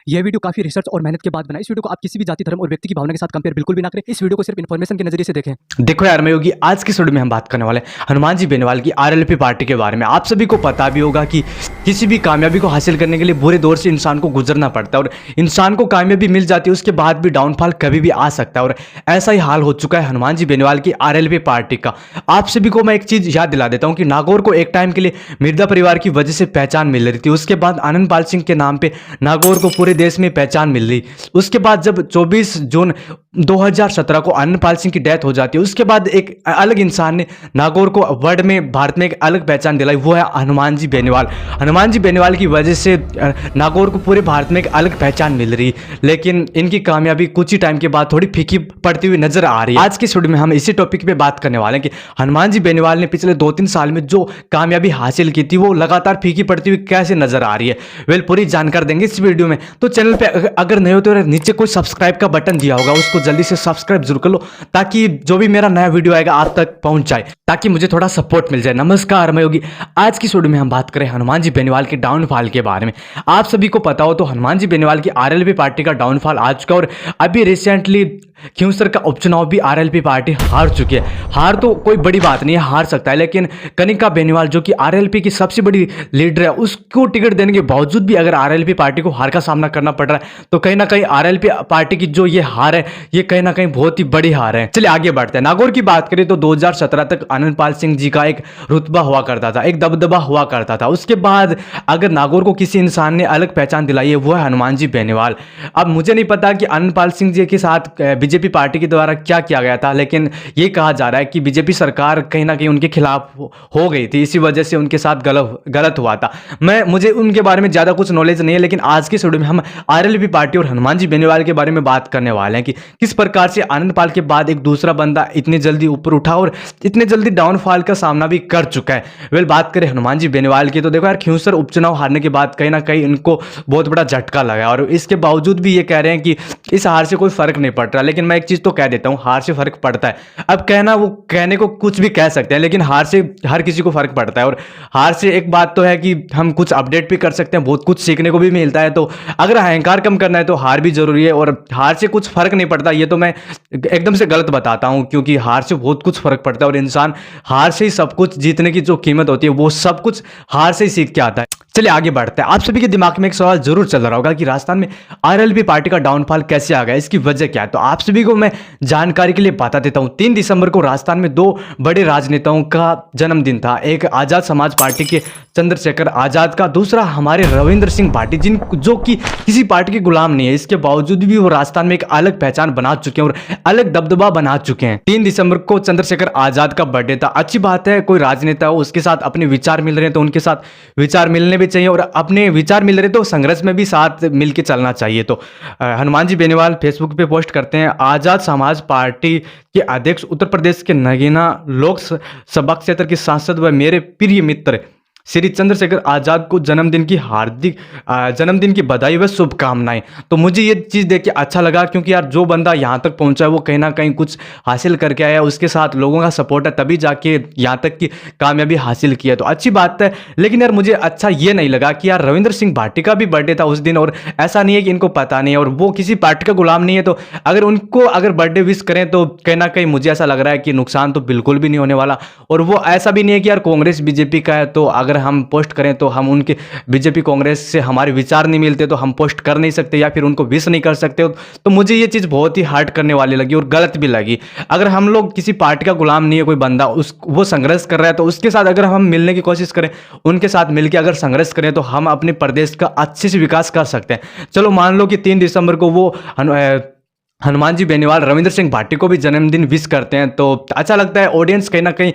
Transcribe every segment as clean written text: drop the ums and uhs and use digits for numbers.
यह वीडियो काफी रिसर्च और मेहनत के बाद बना। इस वीडियो को आप किसी भी जाति, धर्म और व्यक्ति की भावना के साथ कंपेयर बिल्कुल भी ना करें। इस वीडियो को सिर्फ इन्फॉर्मेशन के नजरिए से देखें। देखो यार, मैं योगी आज की वीडियो में हम बात करने वाले हैं हनुमान जी बेनीवाल की आरएलपी पार्टी के बारे में। आप सभी को पता भी होगा कि किसी भी कामयाबी को हासिल करने के लिए बुरे दौर से इंसान को गुजरना पड़ता है और इंसान को कामयाबी मिल जाती है, उसके बाद भी डाउनफॉल कभी भी आ सकता है। और ऐसा ही हाल हो चुका है हनुमान जी बेनीवाल की आरएलपी पार्टी का। आप सभी को मैं एक चीज याद दिला देता हूं कि नागौर को एक टाइम के लिए मिर्जा परिवार की वजह से पहचान मिल रही थी। उसके बाद आनंद पाल सिंह के नाम पे नागौर को पूरे देश में पहचान मिल रही। उसके बाद जब 24 जून 2017 को आनंद पाल सिंह की डेथ हो जाती है, उसके बाद एक अलग इंसान ने नागौर को वर्ल्ड में, भारत में एक अलग पहचान दिलाई, वो है हनुमान जी बेनीवाल। हनुमान जी बेनीवाल की वजह से नागौर को पूरे भारत में एक अलग पहचान मिल रही, लेकिन इनकी कामयाबी कुछ ही टाइम के बाद थोड़ी फीकी पड़ती हुई नजर आ रही है। आज की वीडियो में हम इसी टॉपिक पे बात करने वाले हैं कि हनुमान जी बेनीवाल ने पिछले 2-3 साल में जो कामयाबी हासिल की थी वो लगातार फीकी पड़ती हुई कैसे नजर आ रही है। पूरी जानकारी देंगे इस वीडियो में। तो चैनल पे अगर नए हो तो नीचे कोई सब्सक्राइब का बटन दिया होगा, उसको जल्दी से सब्सक्राइब जरूर कर लो ताकि जो भी मेरा नया वीडियो आएगा आप तक पहुंच जाए, ताकि मुझे थोड़ा सपोर्ट मिल जाए। नमस्कार, मैं योगी। आज की वीडियो में हम बात करें हनुमान जी बेनीवाल के डाउनफॉल के बारे में। आप सभी को पता हो तो हनुमान जी बेनीवाल की आरएलपी पार्टी का डाउनफॉल आ चुका है और अभी रिसेंटली खिंवसर का उपचुनाव भी आरएलपी पार्टी हार चुकी है। हार तो कोई बड़ी बात नहीं है, हार सकता है, लेकिन कनिका बेनीवाल जो कि आरएलपी की सबसे बड़ी लीडर है, उसको टिकट देने के बावजूद भी अगर आरएलपी पार्टी को हार का सामना करना पड़ रहा है तो कहीं ना कहीं आरएलपी पार्टी की जो ये हार है ये कहीं ना कहीं बहुत ही बड़ी हार है। चलिए आगे बढ़ते हैं। नागौर की बात करें तो 2017 तक आनंद पाल सिंह जी का एक रुतबा हुआ करता था, एक दबदबा हुआ करता था। उसके बाद अगर नागौर को किसी इंसान ने अलग पहचान दिलाई है वो है हनुमान जी बेनीवाल। अब मुझे नहीं पता कि आनंद पाल सिंह जी के साथ बीजेपी पार्टी के द्वारा क्या किया गया था, लेकिन ये कहा जा रहा है कि बीजेपी सरकार कहीं ना कहीं उनके खिलाफ हो गई थी, इसी वजह से उनके साथ गलत हुआ था। मुझे उनके बारे में ज्यादा कुछ नॉलेज नहीं है, लेकिन आज की वीडियो में हम आरएलपी पार्टी और हनुमान जी बेनीवाल के बारे में बात करने वाले हैं कि किस प्रकार से आनंद पाल के बाद एक दूसरा बंदा इतनी जल्दी ऊपर उठा और इतने जल्दी डाउनफॉल का सामना भी कर चुका है। बात करें हनुमान जी बेनीवाल की तो देखो यार, खिंवसर उपचुनाव हारने के बाद कहीं ना कहीं इनको बहुत बड़ा झटका लगा और इसके बावजूद भी ये कह रहे हैं कि इस हार से कोई फर्क नहीं पड़ रहा। लेकिन मैं एक चीज तो कह देता हूं, हार से फर्क पड़ता है। अब कहने को कुछ भी कह सकते हैं, लेकिन हार से हर किसी को फर्क पड़ता है। और हार से एक बात तो है कि हम कुछ अपडेट भी कर सकते हैं, बहुत कुछ सीखने को भी मिलता है। तो अगर अहंकार कम करना है तो हार भी जरूरी है, और हार से कुछ फर्क नहीं पड़ता ये तो मैं एकदम से गलत बताता हूं, क्योंकि हार से बहुत कुछ फर्क पड़ता है और इंसान हार से ही सब कुछ जीतने की जो कीमत होती है वो सब कुछ हार से ही सीख के आता है। चलिए आगे बढ़ते हैं। आप सभी के दिमाग में एक सवाल जरूर चल रहा होगा कि राजस्थान में आरएलपी पार्टी का डाउनफॉल कैसे आ गया, इसकी वजह क्या है। तो आप सभी को मैं जानकारी के लिए बता देता हूं। 3 दिसंबर को राजस्थान में 2 बड़े राजनेताओं का जन्मदिन था। एक आजाद समाज पार्टी के चंद्रशेखर आजाद का, दूसरा हमारे रविंद्र सिंह भाटी जो कि किसी पार्टी के गुलाम नहीं है, इसके बावजूद भी वो राजस्थान में एक अलग पहचान बना चुके हैं और अलग दबदबा बना चुके हैं। 3 दिसंबर को चंद्रशेखर आजाद का बर्थडे था। अच्छी बात है, कोई राजनेता हो उसके साथ अपने विचार मिल रहे हैं तो उनके साथ विचार मिलने भी चाहिए, और अपने विचार मिल रहे तो संघर्ष में भी साथ मिलकर चलना चाहिए। तो हनुमान जी बेनीवाल फेसबुक पे पोस्ट करते हैं, आजाद समाज पार्टी के अध्यक्ष, उत्तर प्रदेश के नगीना लोकसभा क्षेत्र के सांसद व मेरे प्रिय मित्र श्री चंद्रशेखर आजाद को जन्मदिन की बधाई व शुभकामनाएं। तो मुझे ये चीज़ देख के अच्छा लगा, क्योंकि यार जो बंदा यहाँ तक पहुँचा है वो कहीं ना कहीं कुछ हासिल करके आया, उसके साथ लोगों का सपोर्ट है तभी जाके यहाँ तक की कामयाबी हासिल की है। तो अच्छी बात है। लेकिन यार मुझे अच्छा ये नहीं लगा कि यार रविंद्र सिंह भाटी का भी बर्थडे था उस दिन, और ऐसा नहीं है कि इनको पता नहीं है और वो किसी पार्टी का गुलाम नहीं है। तो अगर बर्थडे विश करें तो कहीं ना कहीं मुझे ऐसा लग रहा है कि नुकसान तो बिल्कुल भी नहीं होने वाला। और वो ऐसा भी नहीं है कि यार कांग्रेस बीजेपी का है तो अगर हम पोस्ट करें तो हम उनके बीजेपी कांग्रेस से हमारे विचार नहीं मिलते तो हम पोस्ट कर नहीं सकते या फिर उनको विश नहीं कर सकते। तो मुझे ये चीज़ बहुत ही हर्ट करने वाली लगी और गलत भी लगी। अगर हम लोग किसी पार्टी का गुलाम नहीं है, कोई बंदा वो संघर्ष कर रहा है तो उसके साथ अगर हम मिलने की कोशिश करें, उनके साथ मिलकर अगर संघर्ष करें तो हम अपने प्रदेश का अच्छे से विकास कर सकते हैं। चलो मान लो कि 3 दिसंबर को वो हनुमान जी बेनीवाल रविंद्र सिंह भाटी को भी जन्मदिन विश करते हैं तो अच्छा लगता है। ऑडियंस कहीं ना कहीं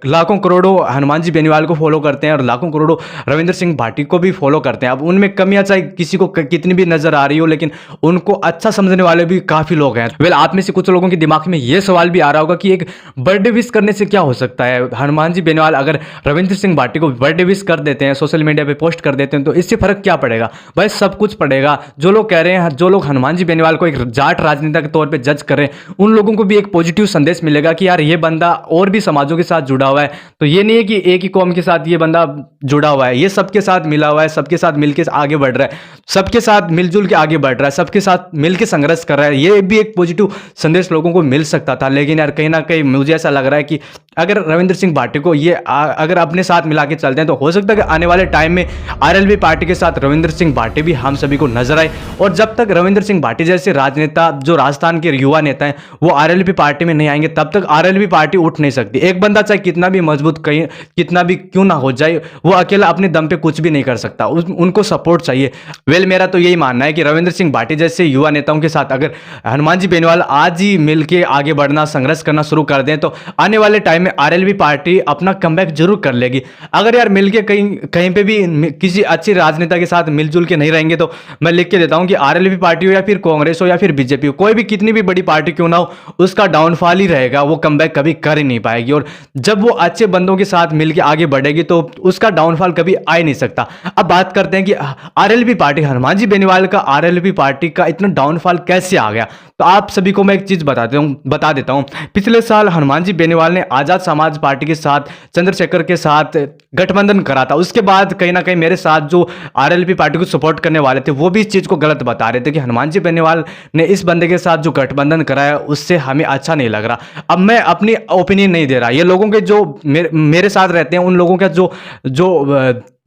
लाखों करोड़ों हनुमान जी बेनीवाल को फॉलो करते हैं और लाखों करोड़ों रविंद्र सिंह भाटी को भी फॉलो करते हैं। अब उनमें कमियां चाहे किसी को कितनी भी नजर आ रही हो, लेकिन उनको अच्छा समझने वाले भी काफी लोग हैं। आप में से कुछ लोगों के दिमाग में यह सवाल भी आ रहा होगा कि एक बर्थडे विश करने से क्या हो सकता है। हनुमान जी बेनीवाल अगर रविंद्र सिंह भाटी को बर्थडे विश कर देते हैं, सोशल मीडिया पे पोस्ट कर देते हैं, तो इससे फर्क क्या पड़ेगा? भाई सब कुछ पड़ेगा। जो लोग कह रहे हैं, जो लोग हनुमान जी बेनीवाल को एक जाट राजनेता के तौर पे जज कर रहे हैं उन लोगों को भी एक पॉजिटिव संदेश मिलेगा कि यार ये बंदा और भी समाजों के साथ जुड़ा हुआ है। तो ये नहीं है कि एक ही कौम के साथ ये बंदा जुड़ा हुआ है, ये सबके साथ मिला हुआ है, सबके साथ मिलकर आगे बढ़ रहा है, सबके साथ मिलजुल के आगे बढ़ रहा है, सबके साथ मिलकर संघर्ष कर रहा है। ये भी एक पॉजिटिव संदेश लोगों को मिल सकता था। लेकिन यार कहीं ना कहीं मुझे ऐसा लग रहा है कि अगर रविंद्र सिंह भाटी को ये अगर अपने साथ मिला के चलते हैं तो हो सकता है कि आने वाले टाइम में आरएलपी पार्टी के साथ रविंद्र सिंह भाटी भी हम सभी को नजर आए। और जब तक रविंद्र सिंह भाटी जैसे राजनेता जो राजस्थान के युवा नेता हैं वो आरएलपी पार्टी में नहीं आएंगे तब तक आरएलपी पार्टी उठ नहीं सकती। एक बंदा चाहे कितना भी मजबूत कहीं कितना भी क्यों ना हो जाए वो अकेला अपने दम पे कुछ भी नहीं कर सकता, उनको सपोर्ट चाहिए। वेल मेरा तो यही मानना है कि रविंद्र सिंह भाटी जैसे युवा नेताओं के साथ अगर हनुमान जी बेनीवाल आज ही मिलकर आगे बढ़ना संघर्ष करना शुरू कर दें तो आने वाले टाइम में आरएलपी पार्टी अपना कमबैक जरूर कर लेगी। अगर यार मिलके कहीं पे भी किसी अच्छे राजनेता के साथ मिलजुल के नहीं रहेंगे तो मैं लिख के देता हूं कि आरएलपी पार्टी हो या फिर कांग्रेस हो या फिर बीजेपी हो, कोई भी कितनी भी बड़ी पार्टी क्यों ना हो उसका डाउनफॉल ही रहेगा, वो कमबैक कभी कर ही नहीं पाएगी। और जब वो अच्छे बंदों के साथ मिलकर आगे बढ़ेगी तो उसका डाउनफॉल कभी आ ही नहीं सकता। अब बात करते हैं कि आरएलपी पार्टी हनुमान जी बेनीवाल का आरएलपी पार्टी का इतना डाउनफॉल कैसे आ गया। तो आप सभी को मैं एक चीज बता देता हूं। पिछले साल हनुमान जी बेनीवाल ने आजाद समाज पार्टी के साथ चंद्रशेखर के साथ गठबंधन करा था। उसके बाद कहीं ना कहीं मेरे साथ जो आरएलपी पार्टी को सपोर्ट करने वाले थे वो भी इस चीज को गलत बता रहे थे कि हनुमान जी बेनीवाल ने इस बंदे के साथ जो गठबंधन कराया उससे हमें अच्छा नहीं लग रहा। अब मैं अपनी ओपिनियन नहीं दे रहा, ये लोगों के जो मेरे साथ रहते हैं उन लोगों का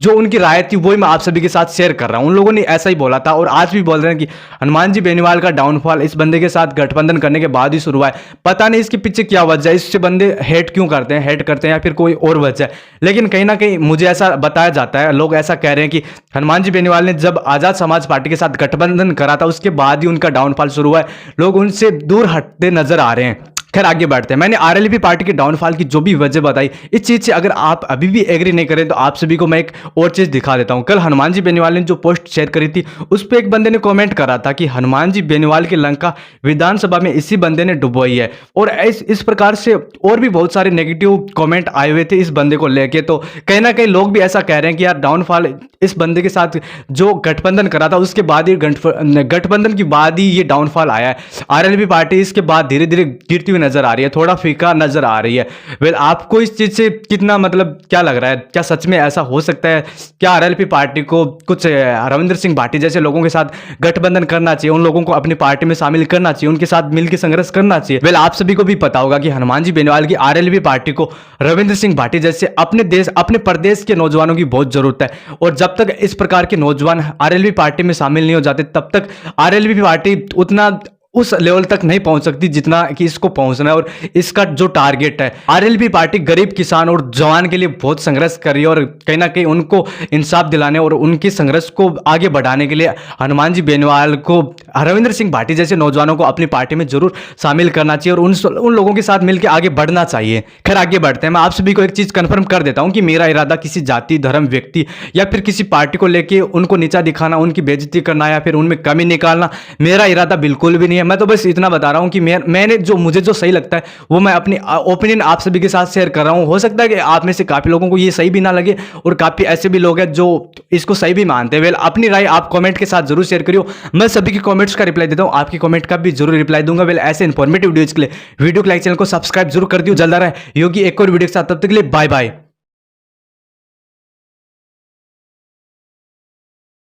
जो उनकी राय थी वही मैं आप सभी के साथ शेयर कर रहा हूं। उन लोगों ने ऐसा ही बोला था और आज भी बोल रहे हैं कि हनुमान जी बेनीवाल का डाउनफॉल इस बंदे के साथ गठबंधन करने के बाद ही शुरू हुआ है। पता नहीं इसके पीछे क्या वजह है, इससे बंदे हेट क्यों करते हैं, हेट करते हैं या फिर कोई और वजह है। लेकिन कहीं ना कहीं मुझे ऐसा बताया जाता है, लोग ऐसा कह रहे हैं कि हनुमान जी बेनीवाल ने जब आजाद समाज पार्टी के साथ गठबंधन करा था उसके बाद ही उनका डाउनफॉल शुरू हुआ है। लोग उनसे दूर हटते नजर आ रहे हैं। खैर आगे बढ़ते हैं। मैंने आरएलपी पार्टी के डाउनफॉल की जो भी वजह बताई, इस चीज से अगर आप अभी भी एग्री नहीं करें तो आप सभी को मैं एक और चीज दिखा देता हूं। कल हनुमान जी बेनीवाल ने जो पोस्ट शेयर करी थी उस पर एक बंदे ने कमेंट करा था कि हनुमान जी बेनीवाल की लंका विधानसभा में इसी बंदे ने डुबोई है। और इस प्रकार से और भी बहुत सारे नेगेटिव कॉमेंट आए हुए थे इस बंदे को लेके। तो कहीं ना कहीं लोग भी ऐसा कह रहे हैं कि यार डाउनफॉल इस बंदे के साथ जो गठबंधन करा था उसके बाद ही गठबंधन के बाद ही ये डाउनफॉल आया है। आरएलपी पार्टी इसके बाद धीरे धीरे गिरती हुई नजर आ रही है, थोड़ा फीका नजर आ रही है। वेल आपको इस चीज से कितना मतलब क्या लग रहा है, क्या सच में ऐसा हो सकता है? क्या आरएलपी पार्टी को कुछ रविंद्र सिंह भाटी जैसे लोगों के साथ गठबंधन करना चाहिए, उन लोगों को अपनी पार्टी में शामिल करना चाहिए, उनके साथ मिलकर संघर्ष करना चाहिए? वेल आप सभी को भी पता होगा कि हनुमान जी बेनीवाल की आरएलपी पार्टी को रविंद्र सिंह भाटी जैसे अपने प्रदेश के नौजवानों की बहुत जरूरत है। और जब तक इस प्रकार के नौजवान आरएलपी पार्टी में शामिल नहीं हो जाते तब तक आरएलपी पार्टी उतना उस लेवल तक नहीं पहुंच सकती जितना कि इसको पहुंचना है। और इसका जो टारगेट है, आरएलपी पार्टी गरीब किसान और जवान के लिए बहुत संघर्ष कर रही है और कहीं ना कहीं उनको इंसाफ दिलाने और उनके संघर्ष को आगे बढ़ाने के लिए हनुमान जी बेनीवाल को रविंद्र सिंह भाटी जैसे नौजवानों को अपनी पार्टी में जरूर शामिल करना चाहिए और उन लोगों के साथ मिलकर आगे बढ़ना चाहिए। खैर आगे बढ़ते हैं। मैं आप सभी को एक चीज कंफर्म कर देता हूं कि मेरा इरादा किसी जाति, धर्म, व्यक्ति या फिर किसी पार्टी को लेकर उनको नीचा दिखाना, उनकी बेइज्जती करना या फिर उनमें कमी निकालना मेरा इरादा बिल्कुल भी नहीं है। मैं तो बस इतना बता रहा हूं कि मैंने मुझे जो सही लगता है वो मैं अपनी ओपिनियन आप सभी के साथ शेयर कर रहा हूं। हो सकता है कि आप में से काफी लोगों को ये सही भी ना लगे और काफी ऐसे भी लोग हैं जो इसको सही भी मानते हैं। वेल अपनी राय आप कमेंट के साथ जरूर शेयर करियो, मैं सभी के कमेंट्स का रिप्लाई देता हूं, आपकी कमेंट का भी जरूर रिप्लाई दूंगा। वेल ऐसे इंफॉर्मेटिव वीडियोज के लिए वीडियो को लाइक, चैनल को सब्सक्राइब जरूर कर दियो। जल्द आ रहा है योगी एक और वीडियो के साथ, तब तक के लिए बाय बाय।